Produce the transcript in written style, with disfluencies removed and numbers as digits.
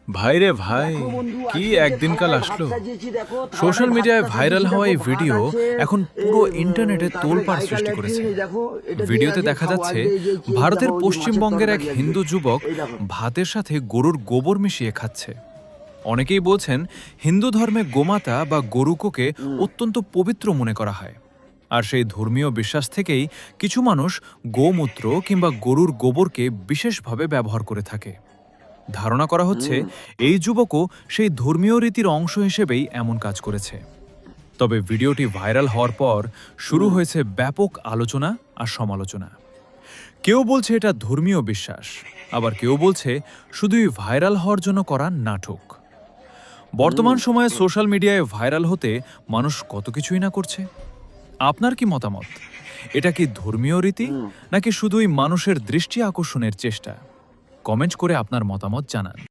ভাই রে ভাই, কি একদিনকাল আসলো! সোশ্যাল মিডিয়ায় ভাইরাল হওয়া এই ভিডিও এখন পুরো ইন্টারনেটে তোলপাড় সৃষ্টি করেছে। ভিডিওতে দেখা যাচ্ছে ভারতের পশ্চিমবঙ্গের এক হিন্দু যুবক ভাতের সাথে গরুর গোবর মিশিয়ে খাচ্ছে। অনেকেই বলছেন হিন্দু ধর্মে গোমাতা বা গরুকে অত্যন্ত পবিত্র মনে করা হয়, আর সেই ধর্মীয় বিশ্বাস থেকেই কিছু মানুষ গোমূত্র কিংবা গরুর গোবরকে বিশেষভাবে ব্যবহার করে থাকে। ধারণা করা হচ্ছে এই যুবকও সেই ধর্মীয় রীতির অংশ হিসেবেই এমন কাজ করেছে। তবে ভিডিওটি ভাইরাল হওয়ার পর শুরু হয়েছে ব্যাপক আলোচনা আর সমালোচনা। কেউ বলছে এটা ধর্মীয় বিশ্বাস, আবার কেউ বলছে শুধুই ভাইরাল হওয়ার জন্য করা নাটক। বর্তমান সময়ে সোশ্যাল মিডিয়ায় ভাইরাল হতে মানুষ কত কিছুই না করছে। আপনার কি মতামত? এটা কি ধর্মীয় রীতি, নাকি শুধুই মানুষের দৃষ্টি আকর্ষণের চেষ্টা? কমেন্ট করে আপনার মতামত জানান।